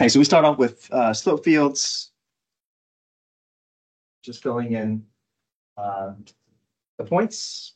Okay, so we start off with slope fields, just filling in uh, the points.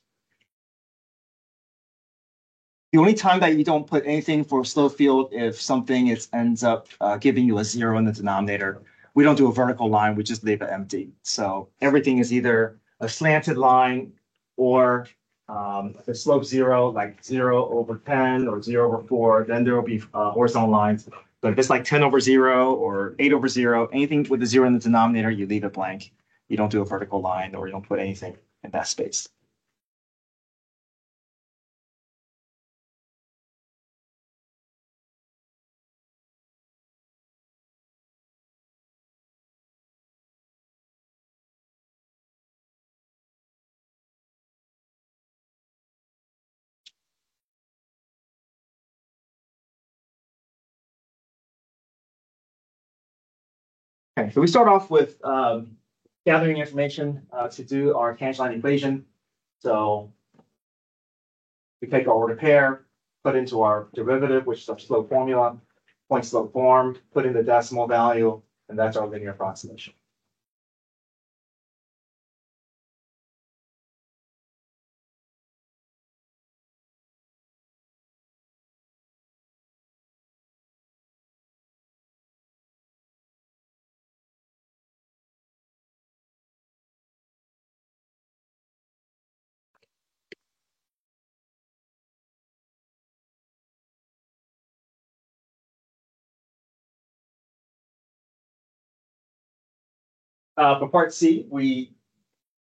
The only time that you don't put anything for a slope field if something ends up giving you a 0 in the denominator. We don't do a vertical line, we just leave it empty. So everything is either a slanted line or if it's slope 0, like 0/10 or 0/4, then there will be horizontal lines. But if it's like 10/0 or 8/0, anything with a 0 in the denominator, you leave it blank. You don't do a vertical line or you don't put anything in that space. Okay, so we start off with gathering information to do our tangent line equation. So we take our ordered pair, put into our derivative, which is our slope formula, point slope form, put in the decimal value, and that's our linear approximation. For part C, we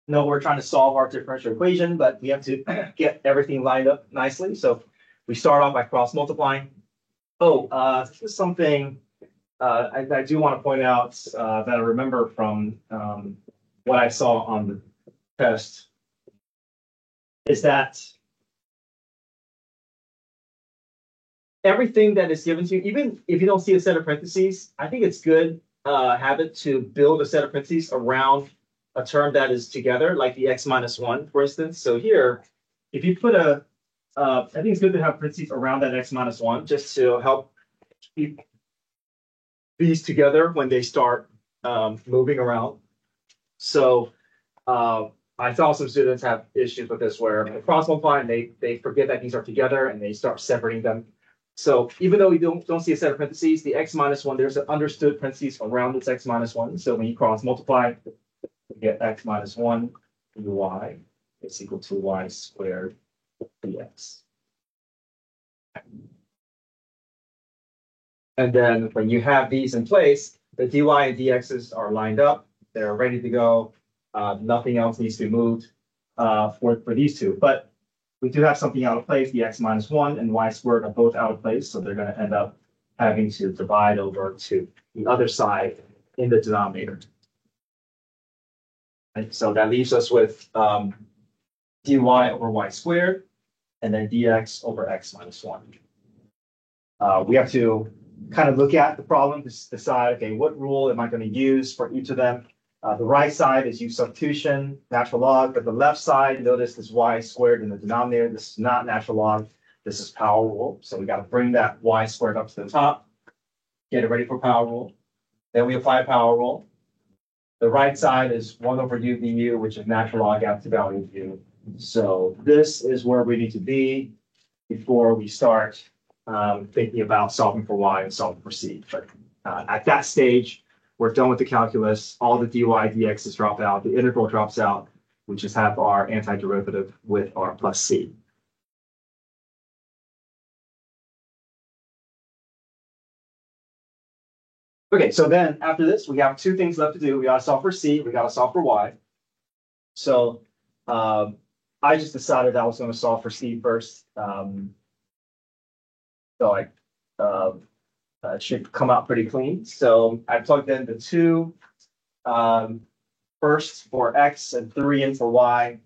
know we're trying to solve our differential equation, but we have to get everything lined up nicely. So we start off by cross multiplying. This is something I do want to point out that I remember from what I saw on the test is that everything that is given to you, even if you don't see a set of parentheses, I think it's good habit to build a set of parentheses around a term that is together, like the x-1, for instance. So here, if you put I think it's good to have parentheses around that x-1 just to help keep these together when they start moving around. So I saw some students have issues with this where they cross multiply and they forget that these are together and they start separating them. So even though we don't see a set of parentheses, the x-1, there's an understood parentheses around this x-1. So when you cross multiply, you get x-1 y is equal to y squared dx. And then when you have these in place, the dy and dx's are lined up. They're ready to go. Nothing else needs to be moved for these two. But we do have something out of place. The x-1 and y squared are both out of place. So they're going to end up having to divide over to the other side in the denominator. And so that leaves us with dy over y squared and then dx over x-1. We have to kind of look at the problem to decide, okay, what rule am I going to use for each of them? The right side is use substitution, natural log, but the left side, notice this y squared in the denominator. This is not natural log. This is power rule. So we got to bring that y squared up to the top, get it ready for power rule. Then we apply power rule. The right side is 1 over u du, which is natural log absolute value of u. So this is where we need to be before we start thinking about solving for y and solving for c. But at that stage, we're done with the calculus. All the dy, dx's drop out. The integral drops out. We just have our antiderivative with r plus c. Okay, so then after this, we have two things left to do. We got to solve for c. We got to solve for y. So I just decided I was going to solve for c first. It should come out pretty clean. So I plugged in the 2 first for x and 3 in for y.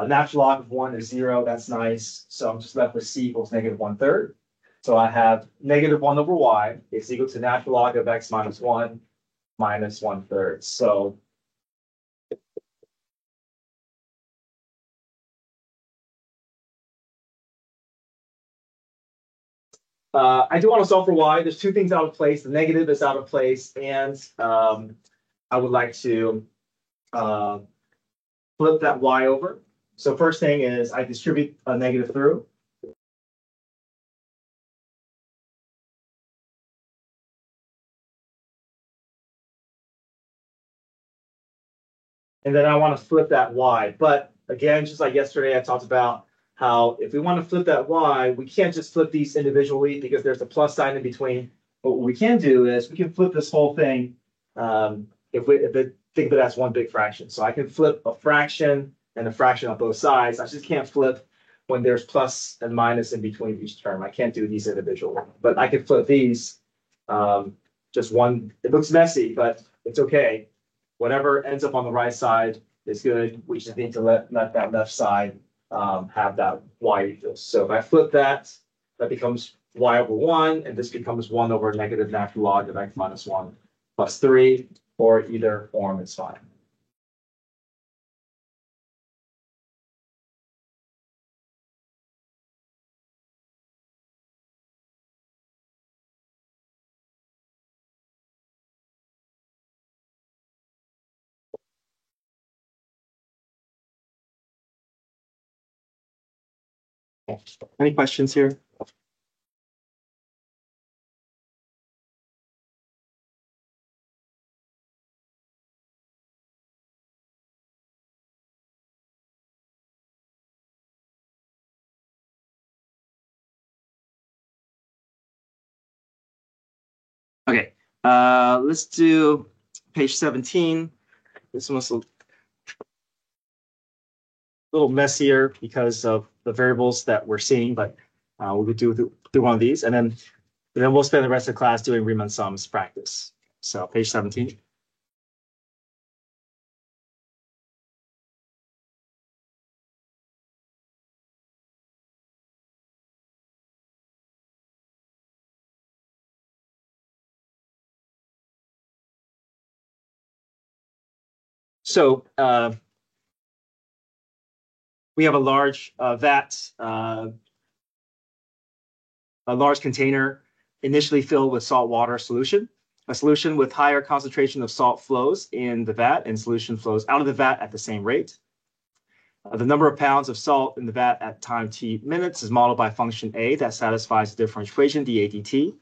Natural log of 1 is 0. That's nice. So I'm just left with c equals -1/3. So I have -1 over y is equal to natural log of x minus 1 minus 1/3. So I do want to solve for y. There's two things out of place. The negative is out of place, and I would like to uh, flip that y over. So first thing is I distribute a negative through. And then I want to flip that y. But again, just like yesterday, I talked about how if we want to flip that y, we can't just flip these individually because there's a plus sign in between. But what we can do is we can flip this whole thing if think of it as one big fraction. So I can flip a fraction and a fraction on both sides. I just can't flip when there's plus and minus in between each term. I can't do these individually, but I can flip these just one. It looks messy, but it's okay. Whatever ends up on the right side is good. We just need to let that left side have that y equals. So if I flip that, that becomes y over 1, and this becomes 1 over negative natural log of x minus 1 plus 3, or either form is fine. Any questions here? Okay, let's do page 17. This one's a little messier because of the variables that we're seeing, but we'll do one of these, and then we'll spend the rest of the class doing Riemann sums practice. So page 17. So we have a large vat, a large container initially filled with salt water solution. A solution with higher concentration of salt flows in the vat, and solution flows out of the vat at the same rate. The number of pounds of salt in the vat at time t minutes is modeled by function a that satisfies the differential equation dA dt.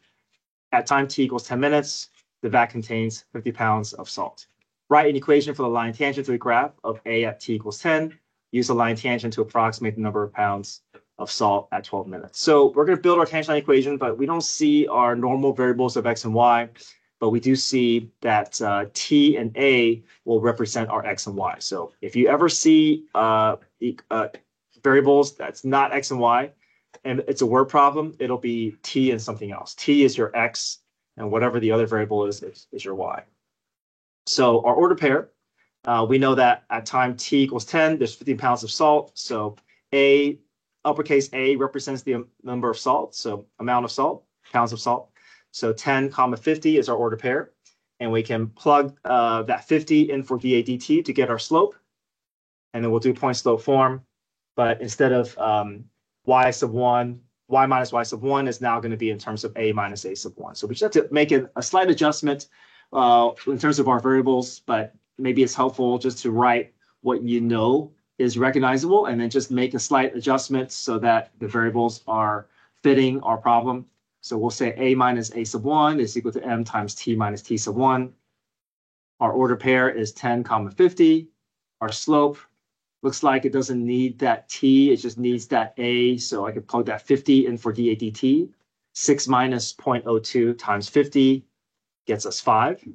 At time t equals 10 minutes, the vat contains 50 pounds of salt. Write an equation for the line tangent to the graph of a at t equals 10. Use the line tangent to approximate the number of pounds of salt at 12 minutes. So we're going to build our tangent line equation, but we don't see our normal variables of x and y, but we do see that t and a will represent our x and y. So if you ever see variables that's not x and y, and it's a word problem, it'll be t and something else. T is your x, and whatever the other variable is your y. So our order pair, we know that at time t equals 10, there's 15 pounds of salt. So a, uppercase A represents the number of salt, so amount of salt, pounds of salt. So 10 comma 50 is our order pair. And we can plug that 50 in for dA dt to get our slope. And then we'll do point slope form. But instead of y sub 1, y minus y sub 1 is now going to be in terms of a minus a sub 1. So we just have to make a slight adjustment in terms of our variables, but maybe it's helpful just to write what you know is recognizable and then just make a slight adjustment so that the variables are fitting our problem. So we'll say a minus a sub 1 is equal to m times t minus t sub 1. Our order pair is 10 comma 50. Our slope looks like it doesn't need that t, it just needs that a. So I could plug that 50 in for dA dt. 6 minus 0.02 times 50 gets us 5.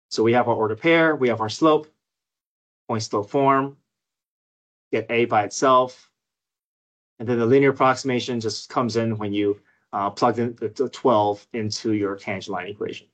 So we have our order pair, we have our slope, point slope form, get a by itself. And then the linear approximation just comes in when you plug in the 12 into your tangent line equation.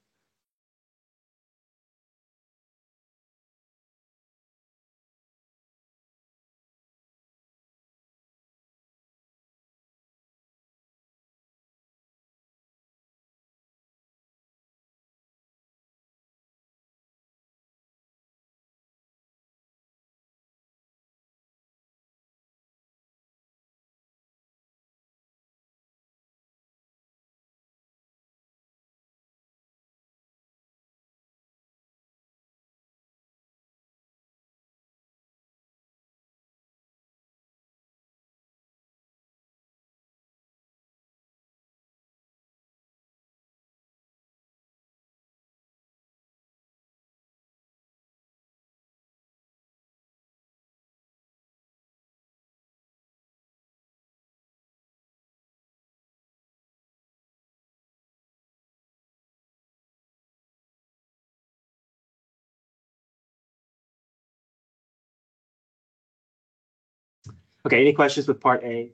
Okay, any questions with part A?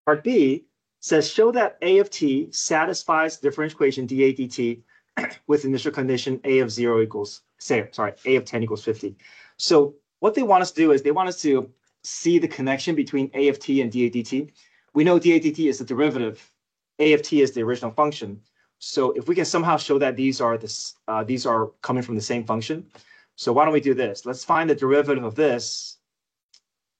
Part B says show that A of t satisfies the differential equation dA dt with initial condition A of 0 equals, A of 10 equals 50. So what they want us to do is they want us to see the connection between A of t and dA dt. We know dA dt is the derivative. A of t is the original function. So if we can somehow show that these are coming from the same function, so why don't we do this? Let's find the derivative of this,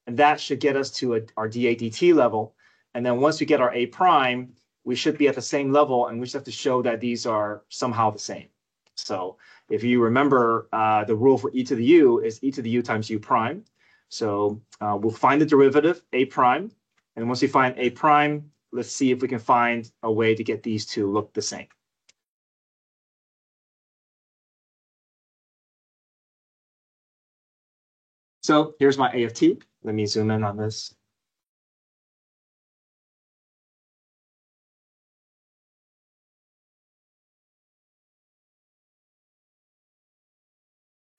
and that should get us to our dA dt level. And then once we get our A prime, we should be at the same level, and we just have to show that these are somehow the same. So if you remember, the rule for e to the u is e to the u times u prime. So we'll find the derivative, A prime. And once we find A prime, let's see if we can find a way to get these to look the same. So here's my A of t. Let me zoom in on this.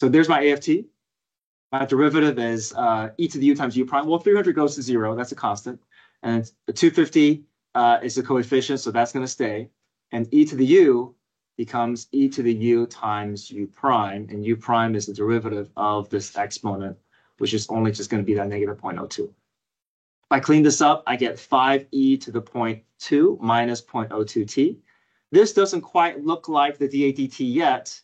So there's my A of t. My derivative is e to the u times u prime. Well, 300 goes to 0. That's a constant. And the 250 is the coefficient, so that's going to stay. And e to the u becomes e to the u times u prime. And u prime is the derivative of this exponent, which is only just going to be that negative 0.02. If I clean this up, I get 5e to the 0.2 minus 0.02t. This doesn't quite look like the dA dt yet.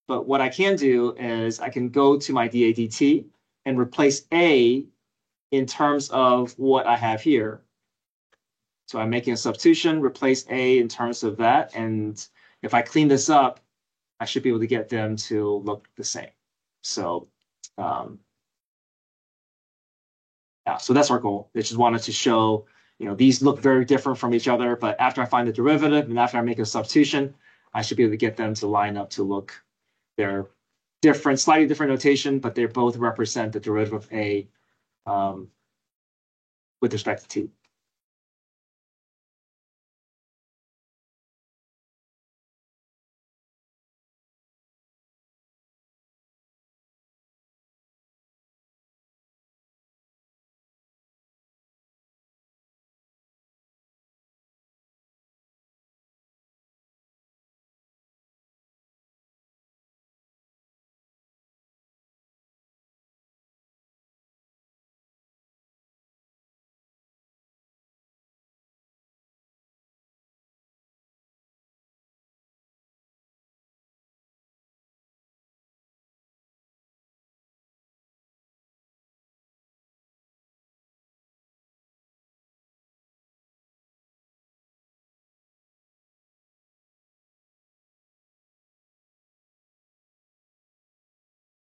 But what I can do is I can go to my dA dt and replace A in terms of what I have here. So I'm making a substitution, replace A in terms of that. And if I clean this up, I should be able to get them to look the same. So, yeah, so that's our goal. I just wanted to show, these look very different from each other. But after I find the derivative and after I make a substitution, I should be able to get them to line up to look. They're different, slightly different notation, but they both represent the derivative of A with respect to t.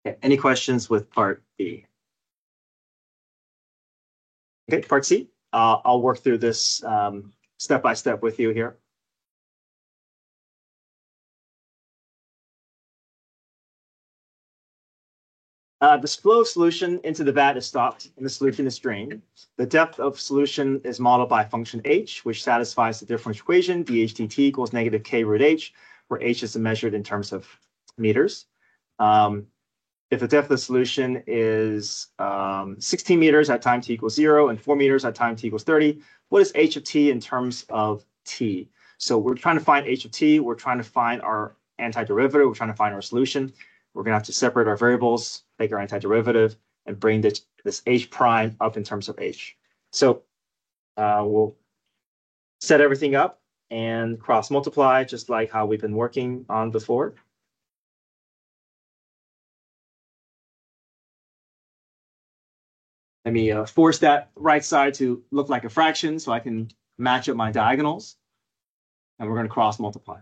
Okay, any questions with part B? Okay, part C. I'll work through this step by step with you here. The flow of solution into the vat is stopped and the solution is drained. The depth of solution is modeled by function h, which satisfies the differential equation dH dt equals negative k root h, where h is measured in terms of meters. If the depth of the solution is 16 meters at time t equals 0 and 4 meters at time t equals 30, what is h of t in terms of t? So we're trying to find h of t. We're trying to find our antiderivative. We're trying to find our solution. We're going to have to separate our variables, take our antiderivative, and bring this h prime up in terms of h. So we'll set everything up and cross multiply, just like how we've been working on before. Let me force that right side to look like a fraction so I can match up my diagonals. And we're going to cross multiply.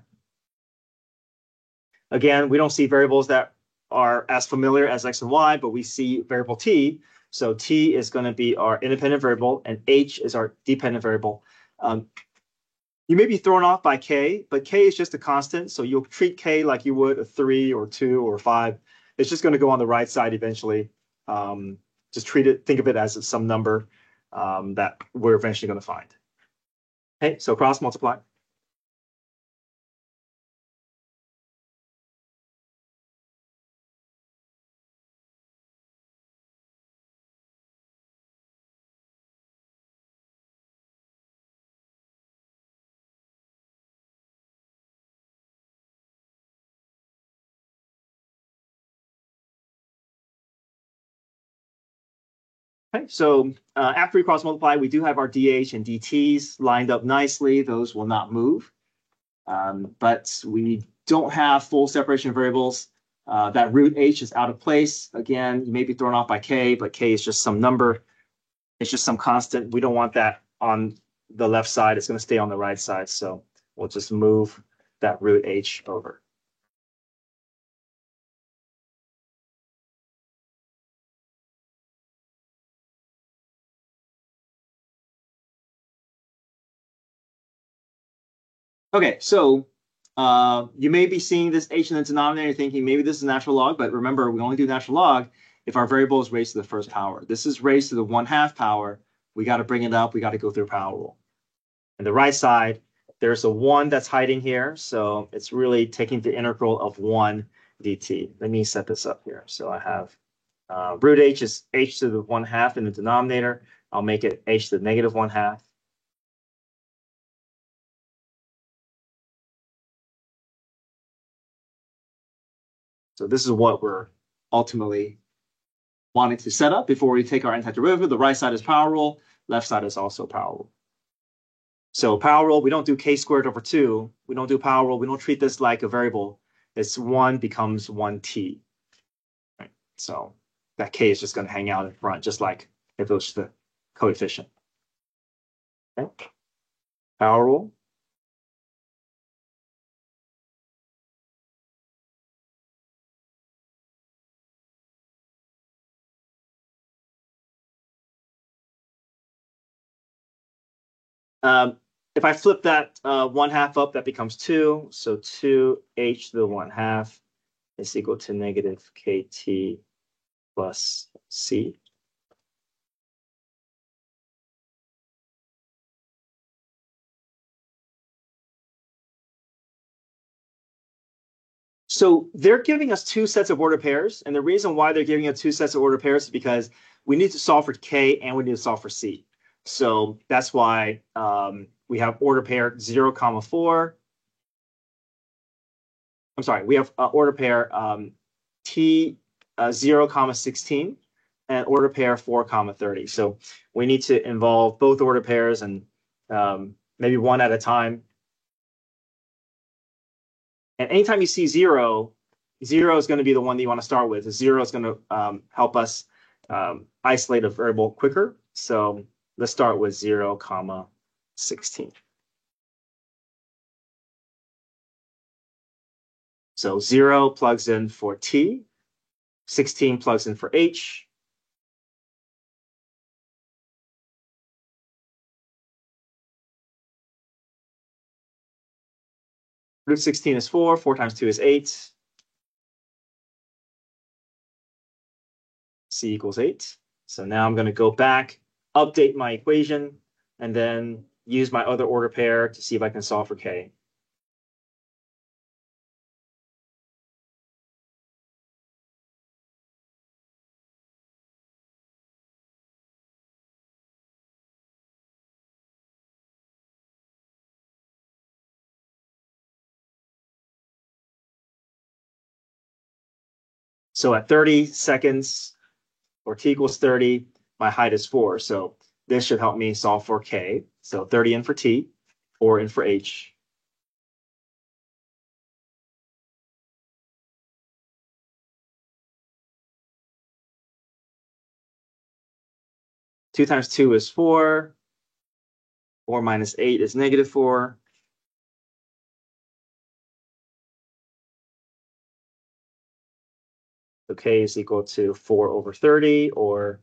Again, we don't see variables that are as familiar as x and y, but we see variable t. So t is going to be our independent variable, and h is our dependent variable. You may be thrown off by k, but k is just a constant. So you'll treat k like you would a 3 or 2 or 5. It's just going to go on the right side eventually. Just think of it as some number that we're eventually going to find. Okay, so cross multiply. Okay, so after we cross multiply, we do have our dH and dTs lined up nicely. Those will not move. But we don't have full separation of variables. That root h is out of place. Again, you may be thrown off by k, but k is just some number. It's just some constant. We don't want that on the left side. It's going to stay on the right side. So we'll just move that root h over. Okay, so you may be seeing this h in the denominator thinking maybe this is natural log, but remember, we only do natural log if our variable is raised to the first power. This is raised to the 1/2 power. We got to bring it up. We got to go through power rule. And the right side, there's a 1 that's hiding here. So it's really taking the integral of 1 dt. Let me set this up here. So I have root h is h to the 1/2 in the denominator. I'll make it h to the negative 1/2. So this is what we're ultimately wanting to set up before we take our antiderivative. The right side is power rule. Left side is also power rule. So power rule, we don't do k squared over 2. We don't do power rule. We don't treat this like a variable. It's 1 becomes 1t. Right? So that k is just going to hang out in front, just like if it was the coefficient. Okay. Power rule. If I flip that 1/2 up, that becomes 2. So 2h to the 1/2 is equal to negative kt plus c. So they're giving us 2 sets of order pairs. And the reason why they're giving us 2 sets of order pairs is because we need to solve for k and we need to solve for c. So that's why we have order pair 0, 4. I'm sorry, we have order pair t 0, 16 and order pair 4, 30. So we need to involve both order pairs and maybe one at a time. And anytime you see 0, 0 is going to be the one that you want to start with. 0 is going to help us isolate a variable quicker. So let's start with 0, 16. So 0 plugs in for t, 16 plugs in for h. Root 16 is 4. 4 times 2 is 8. C equals 8. So now I'm going to go back, update my equation, and then use my other order pair to see if I can solve for k. So at 30 seconds, or t equals 30, my height is 4. So this should help me solve for k. So 30 in for t, 4 in for h. Two times 2 is 4. 4 minus 8 is negative 4. So k is equal to 4 over 30 or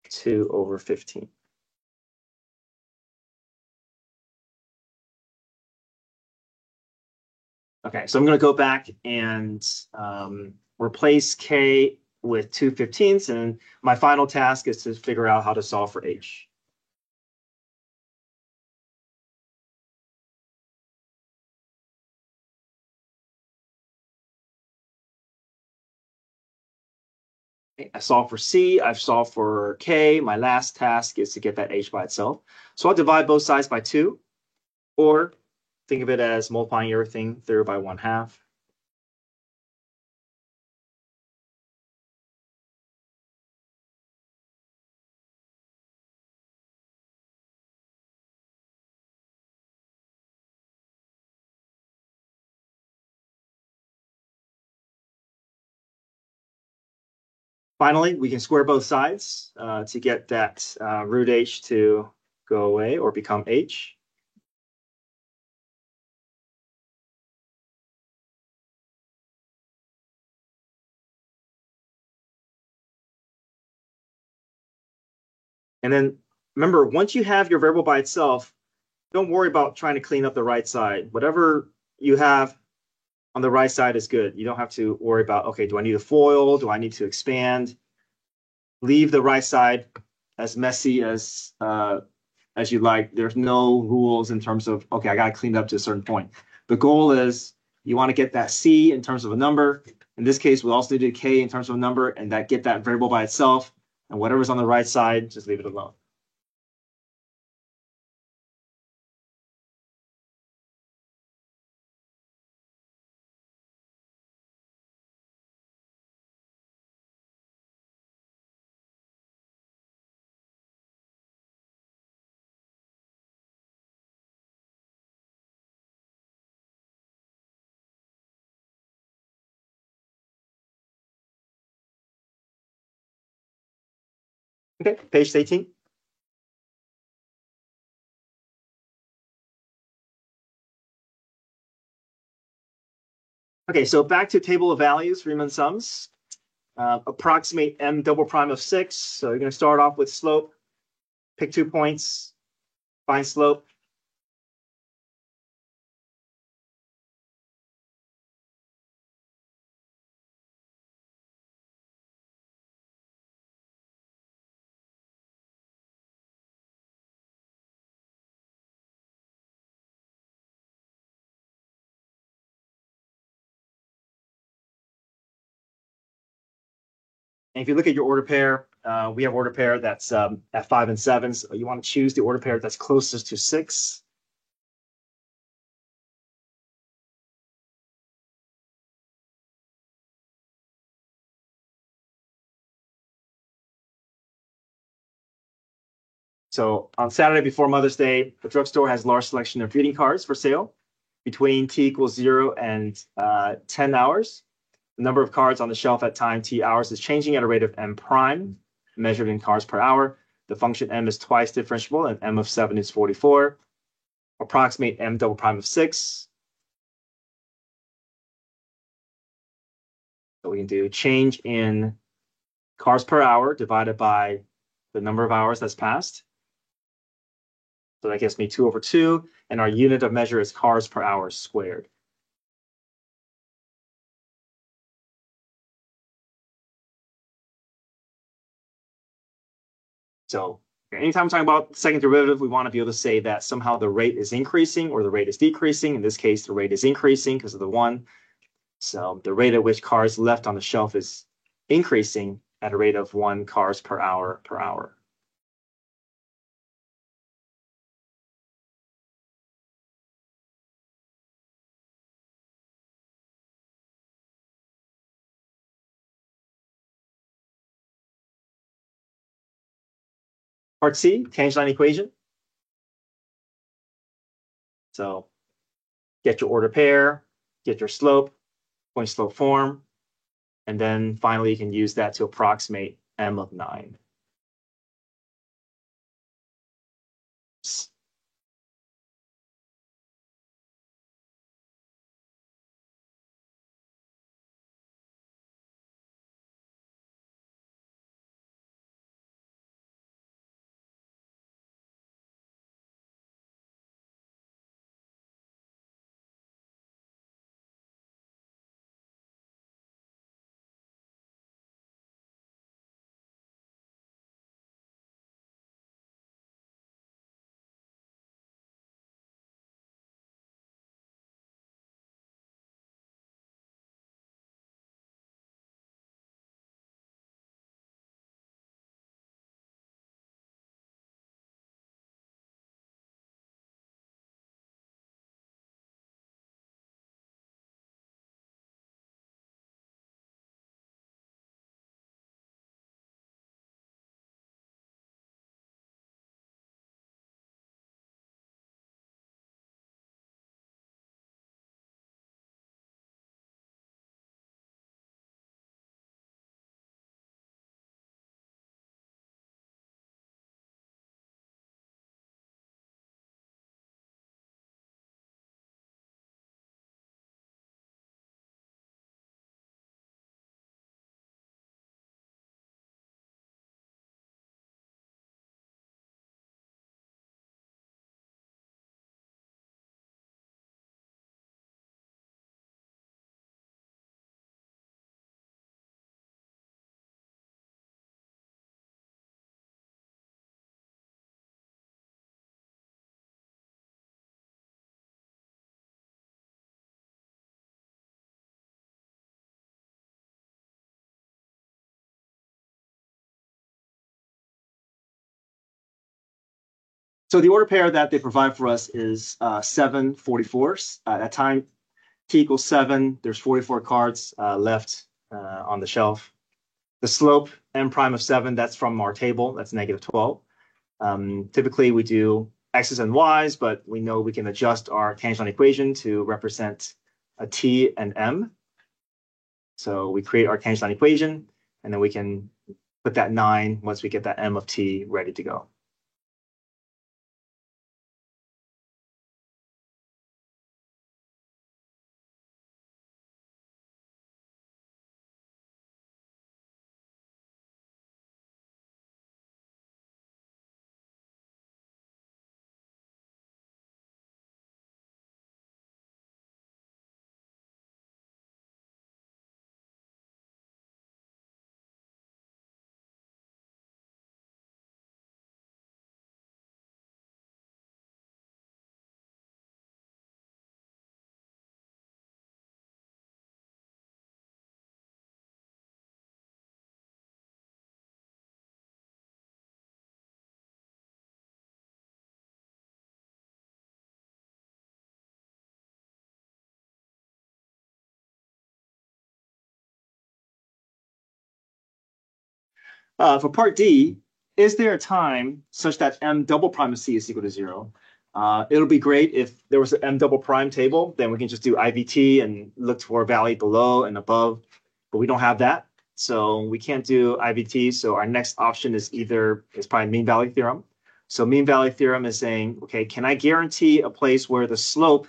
2 over 15. Okay, so I'm going to go back and replace k with 2/15, and my final task is to figure out how to solve for h. I solved for c, I've solved for k. My last task is to get that h by itself. So I'll divide both sides by 2, or think of it as multiplying everything through by 1/2. Finally, we can square both sides to get that root h to go away or become h. And then remember, once you have your variable by itself, don't worry about trying to clean up the right side. Whatever you have on the right side is good. You don't have to worry about, okay, do I need a FOIL? Do I need to expand? Leave the right side as messy as you like. There's no rules in terms of, okay, I got to clean it up to a certain point. The goal is you want to get that C in terms of a number. In this case, we also did K in terms of a number, and that get that variable by itself. And whatever's on the right side, just leave it alone. Okay, page 18. Okay, so back to table of values, Riemann sums. Approximate m double prime of 6. So you're going to start off with slope, pick 2 points, find slope. And if you look at your order pair, we have order pair that's at 5 and 7. So you want to choose the order pair that's closest to 6. So on Saturday before Mother's Day, the drugstore has a large selection of greeting cards for sale between t equals 0 and 10 hours. The number of cards on the shelf at time t hours is changing at a rate of m prime, measured in cards per hour. The function m is twice differentiable, and m of 7 is 44. Approximate m double prime of 6. So we can do change in cars per hour divided by the number of hours that's passed. So that gives me 2 over 2, and our unit of measure is cars per hour squared. So anytime we're talking about second derivative, we want to be able to say that somehow the rate is increasing or the rate is decreasing. In this case, the rate is increasing because of the 1. So the rate at which cars left on the shelf is increasing at a rate of 1 cars per hour per hour. Part C, tangent line equation. So get your order pair, get your slope, point slope form, and then finally you can use that to approximate m of 9. So the order pair that they provide for us is 7 44s. At that time, t equals 7. There's 44 cards left on the shelf. The slope m prime of 7, that's from our table. That's negative 12. Typically, we do x's and y's, but we know we can adjust our tangent line equation to represent a t and m. So we create our tangent line equation, and then we can put that 9 once we get that m of t ready to go. For part D, is there a time such that m double prime of c is equal to 0? It'll be great if there was an m double prime table, then we can just do IVT and look for a value below and above, but we don't have that. So we can't do IVT. So our next option is probably mean value theorem. So mean value theorem is saying, okay, can I guarantee a place where the slope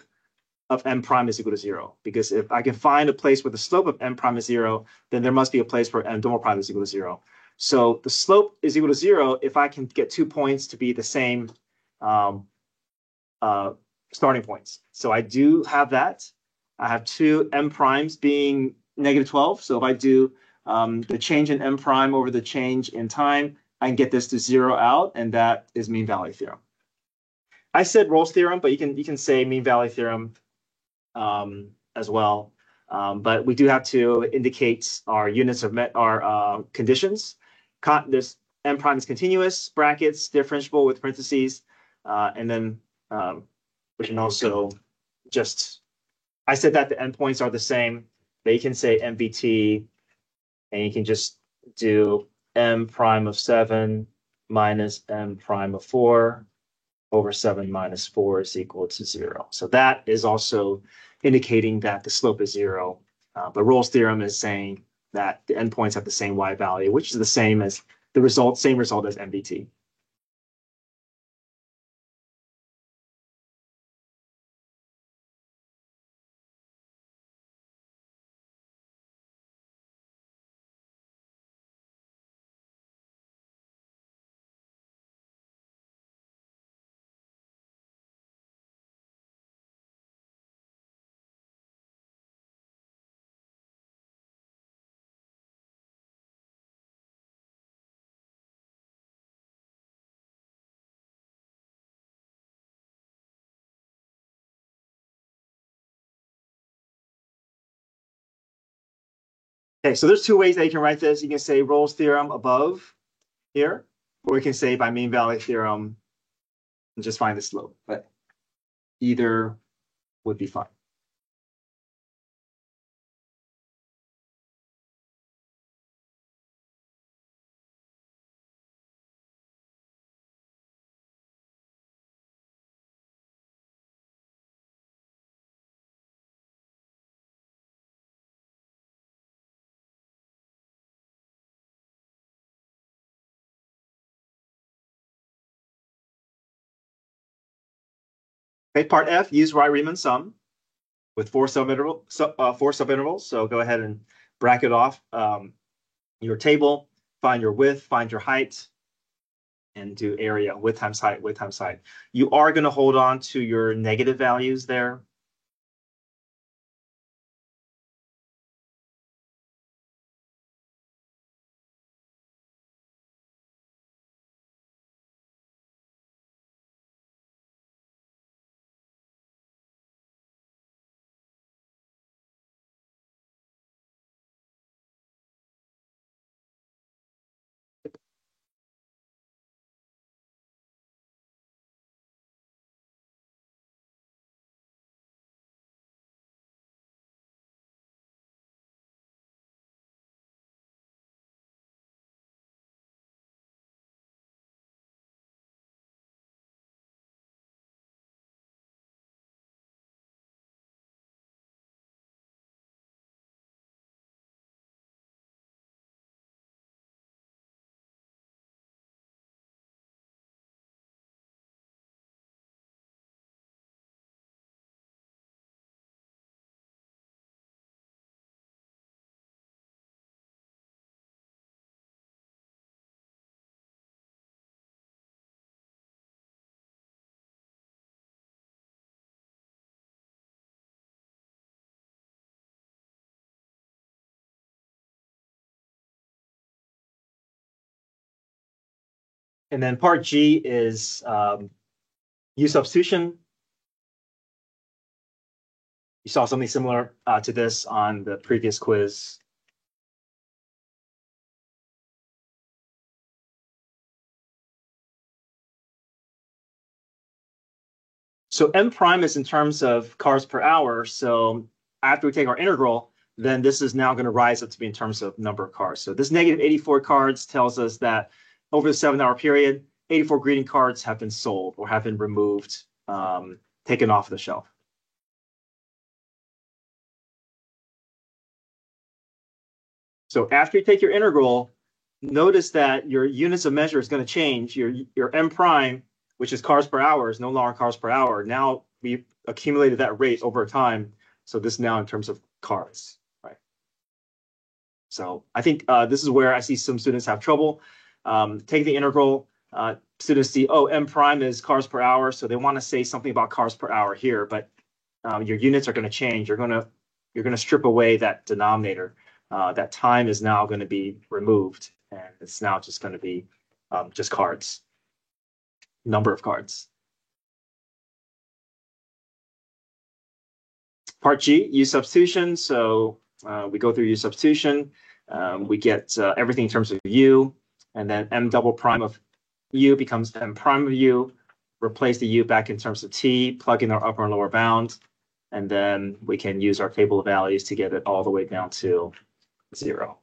of m prime is equal to 0? Because if I can find a place where the slope of m prime is 0, then there must be a place where m double prime is equal to 0. So the slope is equal to 0 if I can get 2 points to be the same starting points. So I do have that. I have two m primes being negative 12. So if I do the change in m prime over the change in time, I can get this to 0 out, and that is mean value theorem. I said Rolle's theorem, but you can say mean value theorem as well. But we do have to indicate our units of our conditions. This m prime is continuous, brackets, differentiable with parentheses, and then we can also just, I said that the endpoints are the same, but you can say MVT, and you can just do m prime of 7 minus m prime of 4 over 7 minus 4 is equal to 0. So that is also indicating that the slope is 0. But Rolle's theorem is saying that the endpoints have the same y value, which is the same as same result as MVT. Okay, so there's two ways that you can write this. You can say Rolle's theorem above here, or you can say by mean value theorem and just find the slope. But either would be fine. Okay, part F, use Wright-Riemann sum with four subintervals. So go ahead and bracket off your table, find your width, find your height, and do area, width times height, width times height. You are going to hold on to your negative values there. And then part G is U substitution. You saw something similar to this on the previous quiz. So m prime is in terms of cars per hour. So after we take our integral, then this is now going to rise up to be in terms of number of cars. So this negative 84 cards tells us that over the 7-hour period, 84 greeting cards have been sold or have been removed, taken off the shelf. So after you take your integral, notice that your units of measure is going to change. Your m prime, which is cars per hour, is no longer cars per hour. Now we've accumulated that rate over time. So this now in terms of cars, right? So I think this is where I see some students have trouble. Take the integral. Students see, oh, m prime is cars per hour, so they want to say something about cars per hour here, but your units are going to change. You're going to strip away that denominator. That time is now going to be removed, and it's now just going to be just cards, number of cards. Part G, U substitution. So we go through U substitution. We get everything in terms of U, and then m double prime of U becomes m prime of U. Replace the U back in terms of T, plug in our upper and lower bound, and then we can use our table of values to get it all the way down to 0.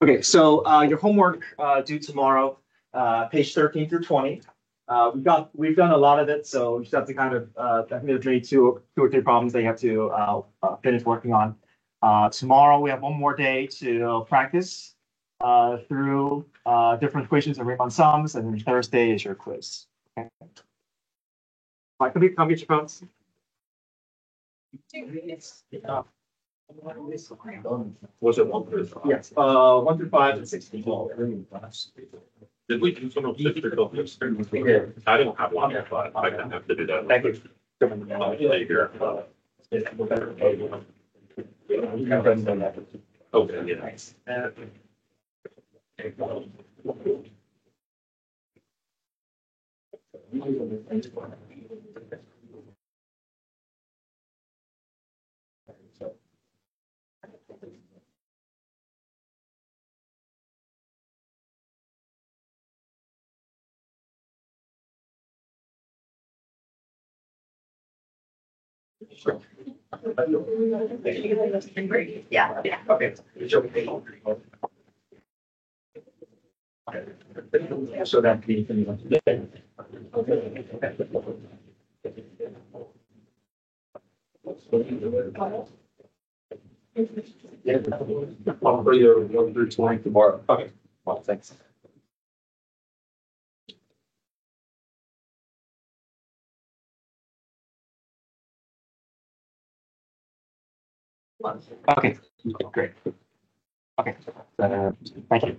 Okay, so your homework due tomorrow, page 13 through 20. We've done a lot of it, so you just have to kind of I think there's maybe two or three problems that you have to finish working on. Tomorrow we have one more day to practice through different equations and Riemann sums, and then Thursday is your quiz. Okay. Come get your phones. Was it 1 through 5? Yes, 1 through 5 and 16. Did we do some of the difficult things? I don't have one, but I can have to do that. Thank you. Later. Okay, yeah. Nice. Sure. Yeah. Okay. So that I'll bring you 1 through 20 tomorrow. Okay. Well, thanks. Okay, great. Okay, thank you.